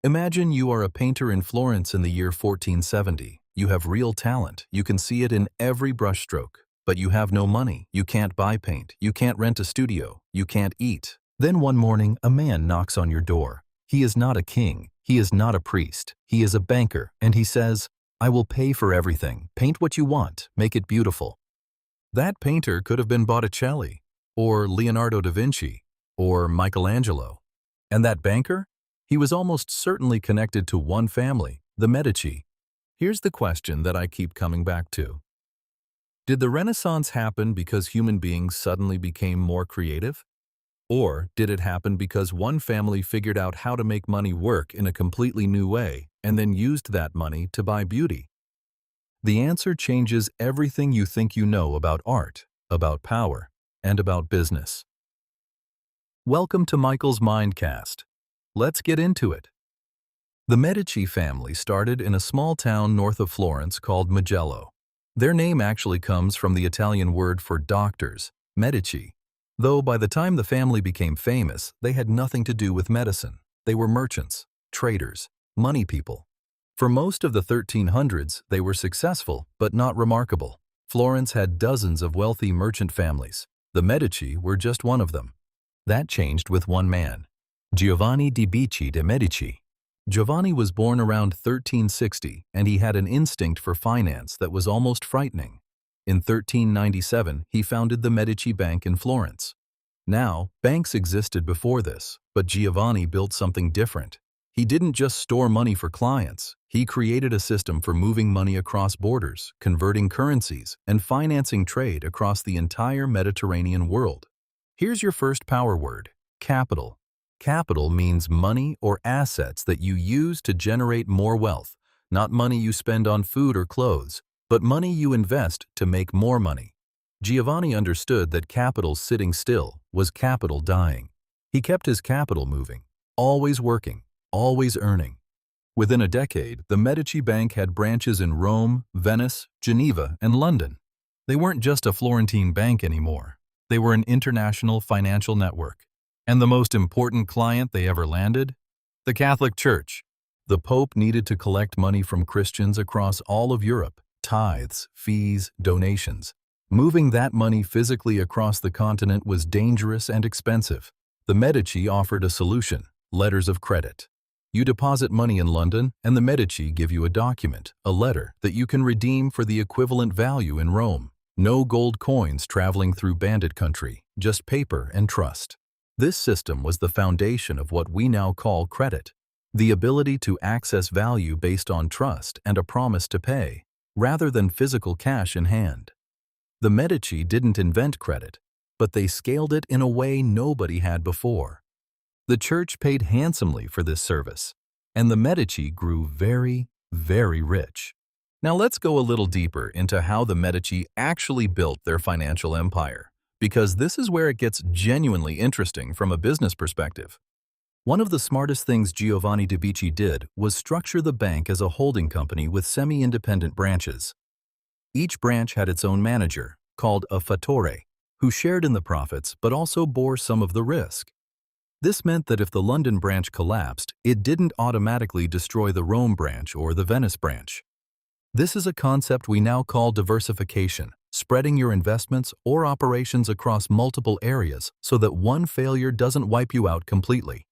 Imagine you are a painter in Florence in the year 1470. You have real talent. You can see it in every brushstroke. But you have no money. You can't buy paint. You can't rent a studio. You can't eat. Then one morning, a man knocks on your door. He is not a king. He is not a priest. He is a banker, and he says, "I will pay for everything. Paint what you want. Make it beautiful." That painter could have been Botticelli, or Leonardo da Vinci, or Michelangelo. And that banker? He was almost certainly connected to one family, the Medici. Here's the question that I keep coming back to. Did the Renaissance happen because human beings suddenly became more creative? Or did it happen because one family figured out how to make money work in a completely new way and then used that money to buy beauty? The answer changes everything you think you know about art, about power, and about business. Welcome to Michael's Mindcast. Let's get into it. The Medici family started in a small town north of Florence called Mugello. Their name actually comes from the Italian word for doctors, Medici. Though by the time the family became famous, they had nothing to do with medicine. They were merchants, traders, money people. For most of the 1300s, they were successful, but not remarkable. Florence had dozens of wealthy merchant families. The Medici were just one of them. That changed with one man, Giovanni di Bicci de' Medici. Giovanni was born around 1360, and he had an instinct for finance that was almost frightening. In 1397, he founded the Medici Bank in Florence. Now, banks existed before this, but Giovanni built something different. He didn't just store money for clients. He created a system for moving money across borders, converting currencies, and financing trade across the entire Mediterranean world. Here's your first power word, capital. Capital means money or assets that you use to generate more wealth, not money you spend on food or clothes, but money you invest to make more money. Giovanni understood that capital sitting still was capital dying. He kept his capital moving, always working, always earning. Within a decade, the Medici Bank had branches in Rome, Venice, Geneva, and London. They weren't just a Florentine bank anymore. They were an international financial network. And the most important client they ever landed? The Catholic Church. The Pope needed to collect money from Christians across all of Europe, tithes, fees, donations. Moving that money physically across the continent was dangerous and expensive. The Medici offered a solution, letters of credit. You deposit money in London, and the Medici give you a document, a letter, that you can redeem for the equivalent value in Rome. No gold coins traveling through bandit country, just paper and trust. This system was the foundation of what we now call credit, the ability to access value based on trust and a promise to pay, rather than physical cash in hand. The Medici didn't invent credit, but they scaled it in a way nobody had before. The church paid handsomely for this service, and the Medici grew very, very rich. Now let's go a little deeper into how the Medici actually built their financial empire, because this is where it gets genuinely interesting from a business perspective. One of the smartest things Giovanni de' Medici did was structure the bank as a holding company with semi-independent branches. Each branch had its own manager, called a fattore, who shared in the profits but also bore some of the risk. This meant that if the London branch collapsed, it didn't automatically destroy the Rome branch or the Venice branch. This is a concept we now call diversification, spreading your investments or operations across multiple areas so that one failure doesn't wipe you out completely.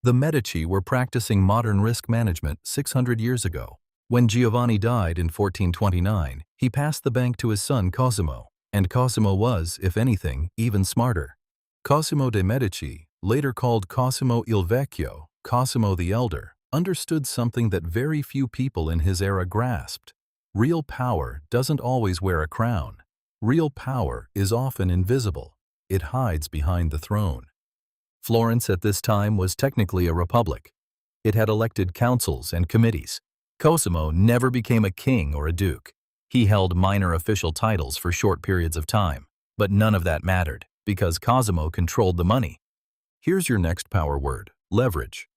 The Medici were practicing modern risk management 600 years ago. When Giovanni died in 1429, he passed the bank to his son Cosimo, and Cosimo was, if anything, even smarter. Cosimo de' Medici, later called Cosimo il Vecchio, Cosimo the Elder, understood something that very few people in his era grasped. Real power doesn't always wear a crown. Real power is often invisible. It hides behind the throne. Florence at this time was technically a republic. It had elected councils and committees. Cosimo never became a king or a duke. He held minor official titles for short periods of time, but none of that mattered because Cosimo controlled the money. Here's your next power word, leverage.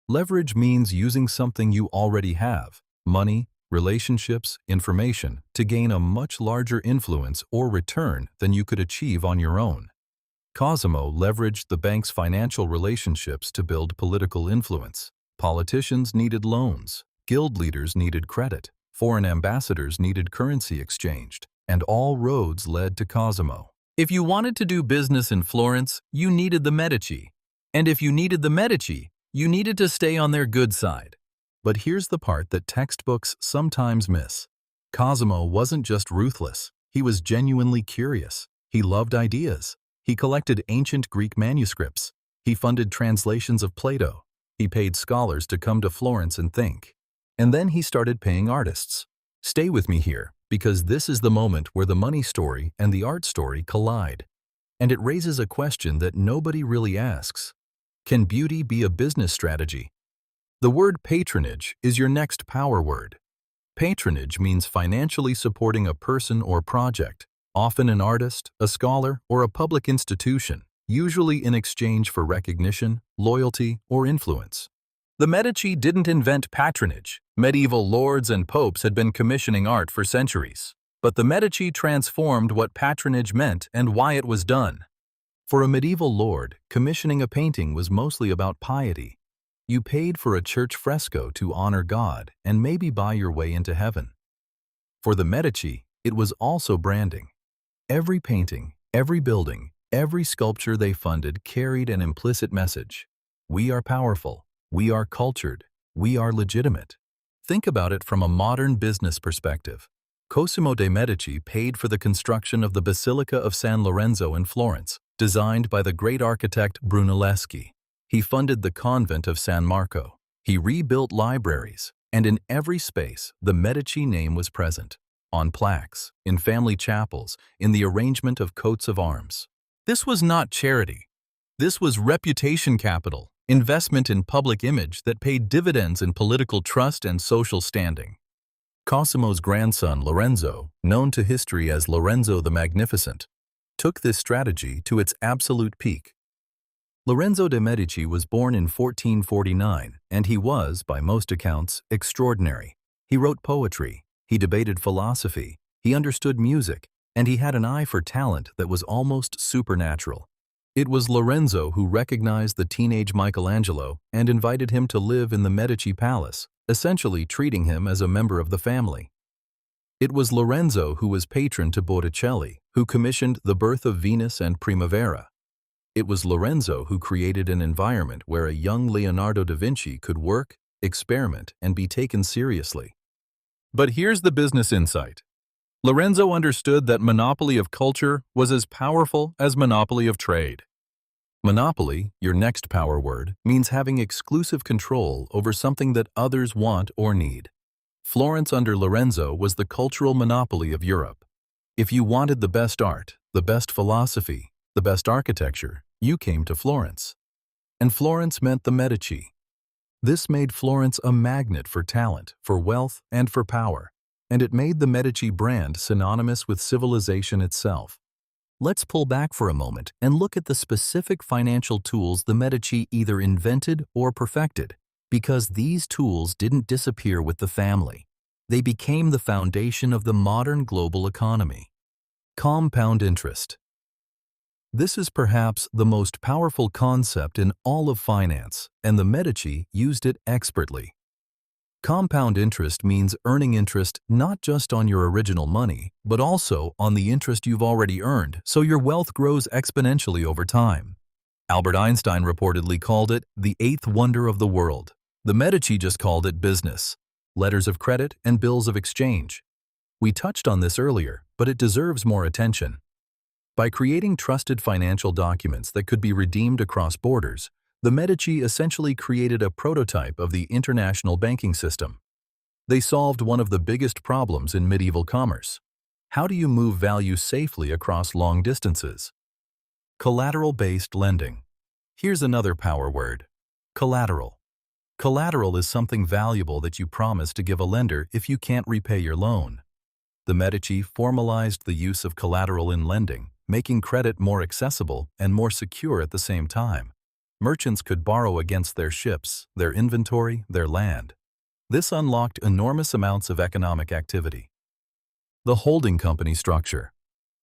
Leverage means using something you already have, money, relationships, information, to gain a much larger influence or return than you could achieve on your own. Cosimo leveraged the bank's financial relationships to build political influence. Politicians needed loans, guild leaders needed credit, foreign ambassadors needed currency exchanged, and all roads led to Cosimo. If you wanted to do business in Florence, you needed the Medici. And if you needed the Medici, you needed to stay on their good side. But here's the part that textbooks sometimes miss. Cosimo wasn't just ruthless, he was genuinely curious. He loved ideas. He collected ancient Greek manuscripts. He funded translations of Plato. He paid scholars to come to Florence and think. And then he started paying artists. Stay with me here, because this is the moment where the money story and the art story collide. And it raises a question that nobody really asks. Can beauty be a business strategy? The word patronage is your next power word. Patronage means financially supporting a person or project, often an artist, a scholar, or a public institution, usually in exchange for recognition, loyalty, or influence. The Medici didn't invent patronage. Medieval lords and popes had been commissioning art for centuries. But the Medici transformed what patronage meant and why it was done. For a medieval lord, commissioning a painting was mostly about piety. You paid for a church fresco to honor God and maybe buy your way into heaven. For the Medici, it was also branding. Every painting, every building, every sculpture they funded carried an implicit message. We are powerful. We are cultured. We are legitimate. Think about it from a modern business perspective. Cosimo de' Medici paid for the construction of the Basilica of San Lorenzo in Florence, designed by the great architect Brunelleschi. He funded the convent of San Marco. He rebuilt libraries, and in every space, the Medici name was present. On plaques, in family chapels, in the arrangement of coats of arms. This was not charity. This was reputation capital, investment in public image that paid dividends in political trust and social standing. Cosimo's grandson, Lorenzo, known to history as Lorenzo the Magnificent, took this strategy to its absolute peak. Lorenzo de' Medici was born in 1449, and he was, by most accounts, extraordinary. He wrote poetry, he debated philosophy, he understood music, and he had an eye for talent that was almost supernatural. It was Lorenzo who recognized the teenage Michelangelo and invited him to live in the Medici palace, essentially treating him as a member of the family. It was Lorenzo who was patron to Botticelli, who commissioned The Birth of Venus and Primavera. It was Lorenzo who created an environment where a young Leonardo da Vinci could work, experiment, and be taken seriously. But here's the business insight. Lorenzo understood that monopoly of culture was as powerful as monopoly of trade. Monopoly, your next power word, means having exclusive control over something that others want or need. Florence under Lorenzo was the cultural monopoly of Europe. If you wanted the best art, the best philosophy, the best architecture, you came to Florence. And Florence meant the Medici. This made Florence a magnet for talent, for wealth, and for power, and it made the Medici brand synonymous with civilization itself. Let's pull back for a moment and look at the specific financial tools the Medici either invented or perfected, because these tools didn't disappear with the family. They became the foundation of the modern global economy. Compound interest. This is perhaps the most powerful concept in all of finance, and the Medici used it expertly. Compound interest means earning interest not just on your original money, but also on the interest you've already earned, so your wealth grows exponentially over time. Albert Einstein reportedly called it the eighth wonder of the world. The Medici just called it business, letters of credit and bills of exchange. We touched on this earlier, but it deserves more attention. By creating trusted financial documents that could be redeemed across borders, the Medici essentially created a prototype of the international banking system. They solved one of the biggest problems in medieval commerce. How do you move value safely across long distances? Collateral-based lending. Here's another power word: collateral. Collateral is something valuable that you promise to give a lender if you can't repay your loan. The Medici formalized the use of collateral in lending, making credit more accessible and more secure at the same time. Merchants could borrow against their ships, their inventory, their land. This unlocked enormous amounts of economic activity. The holding company structure.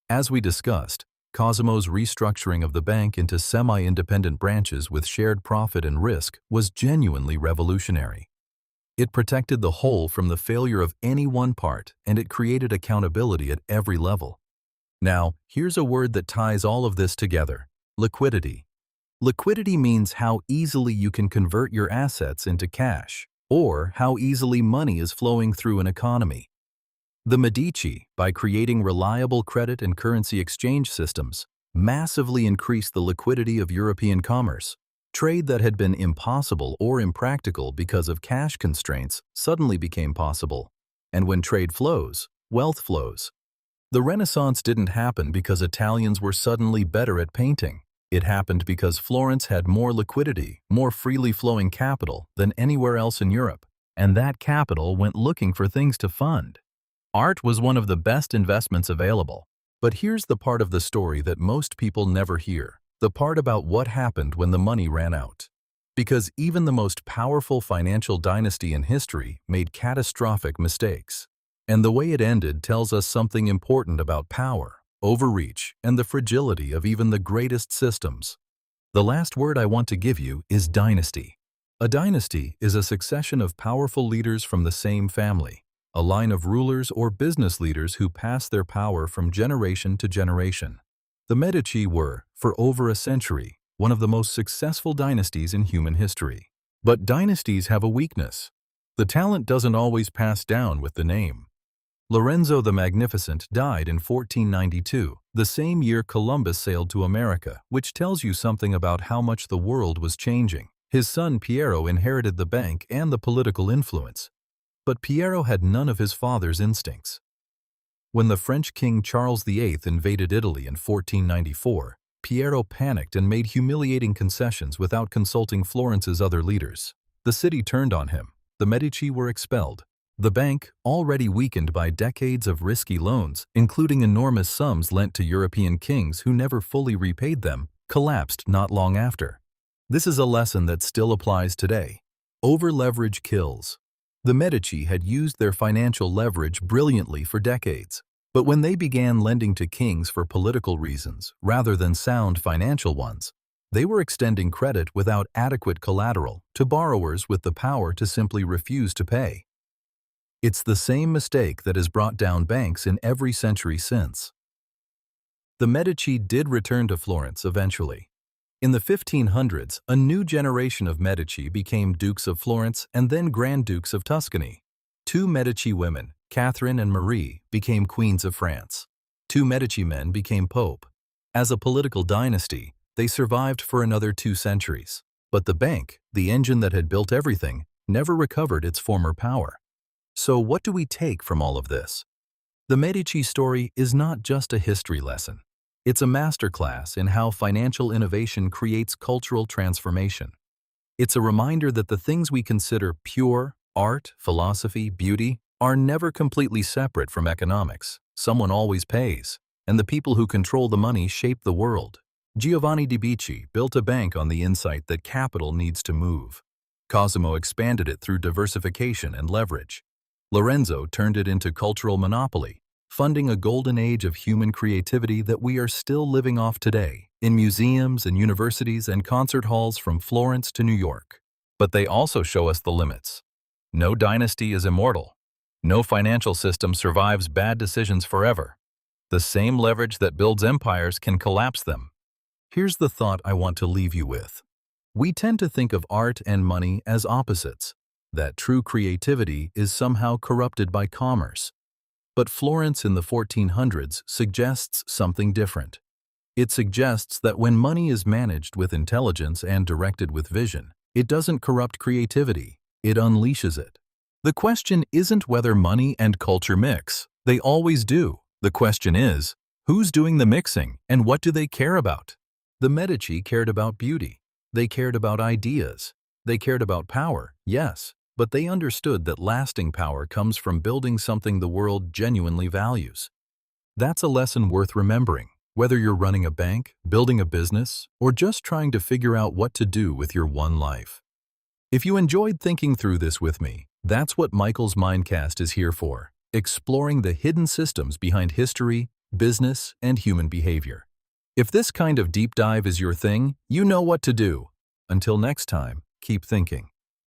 As we discussed, Cosimo's restructuring of the bank into semi-independent branches with shared profit and risk was genuinely revolutionary. It protected the whole from the failure of any one part, and it created accountability at every level. Now, here's a word that ties all of this together: liquidity. Liquidity means how easily you can convert your assets into cash, or how easily money is flowing through an economy. The Medici, by creating reliable credit and currency exchange systems, massively increased the liquidity of European commerce. Trade that had been impossible or impractical because of cash constraints suddenly became possible. And when trade flows, wealth flows. The Renaissance didn't happen because Italians were suddenly better at painting. It happened because Florence had more liquidity, more freely flowing capital than anywhere else in Europe, and that capital went looking for things to fund. Art was one of the best investments available. But here's the part of the story that most people never hear, the part about what happened when the money ran out. Because even the most powerful financial dynasty in history made catastrophic mistakes. And the way it ended tells us something important about power, overreach, and the fragility of even the greatest systems. The last word I want to give you is dynasty. A dynasty is a succession of powerful leaders from the same family, a line of rulers or business leaders who pass their power from generation to generation. The Medici were, for over a century, one of the most successful dynasties in human history. But dynasties have a weakness. The talent doesn't always pass down with the name. Lorenzo the Magnificent died in 1492, the same year Columbus sailed to America, which tells you something about how much the world was changing. His son Piero inherited the bank and the political influence. But Piero had none of his father's instincts. When the French King Charles VIII invaded Italy in 1494, Piero panicked and made humiliating concessions without consulting Florence's other leaders. The city turned on him. The Medici were expelled. The bank, already weakened by decades of risky loans, including enormous sums lent to European kings who never fully repaid them, collapsed not long after. This is a lesson that still applies today. Over-leverage kills. The Medici had used their financial leverage brilliantly for decades, but when they began lending to kings for political reasons rather than sound financial ones, they were extending credit without adequate collateral to borrowers with the power to simply refuse to pay. It's the same mistake that has brought down banks in every century since. The Medici did return to Florence eventually. In the 1500s, a new generation of Medici became Dukes of Florence and then Grand Dukes of Tuscany. Two Medici women, Catherine and Marie, became Queens of France. Two Medici men became Pope. As a political dynasty, they survived for another 2 centuries. But the bank, the engine that had built everything, never recovered its former power. So what do we take from all of this? The Medici story is not just a history lesson. It's a masterclass in how financial innovation creates cultural transformation. It's a reminder that the things we consider pure, art, philosophy, beauty, are never completely separate from economics. Someone always pays, and the people who control the money shape the world. Giovanni de' Medici built a bank on the insight that capital needs to move. Cosimo expanded it through diversification and leverage. Lorenzo turned it into cultural monopoly, funding a golden age of human creativity that we are still living off today, in museums and universities and concert halls from Florence to New York. But they also show us the limits. No dynasty is immortal. No financial system survives bad decisions forever. The same leverage that builds empires can collapse them. Here's the thought I want to leave you with. We tend to think of art and money as opposites, that true creativity is somehow corrupted by commerce. But Florence in the 1400s suggests something different. It suggests that when money is managed with intelligence and directed with vision, it doesn't corrupt creativity, it unleashes it. The question isn't whether money and culture mix. They always do. The question is, who's doing the mixing and what do they care about? The Medici cared about beauty. They cared about ideas. They cared about power, yes, but they understood that lasting power comes from building something the world genuinely values. That's a lesson worth remembering, whether you're running a bank, building a business, or just trying to figure out what to do with your one life. If you enjoyed thinking through this with me, that's what Michael's Mindcast is here for, exploring the hidden systems behind history, business, and human behavior. If this kind of deep dive is your thing, you know what to do. Until next time, keep thinking.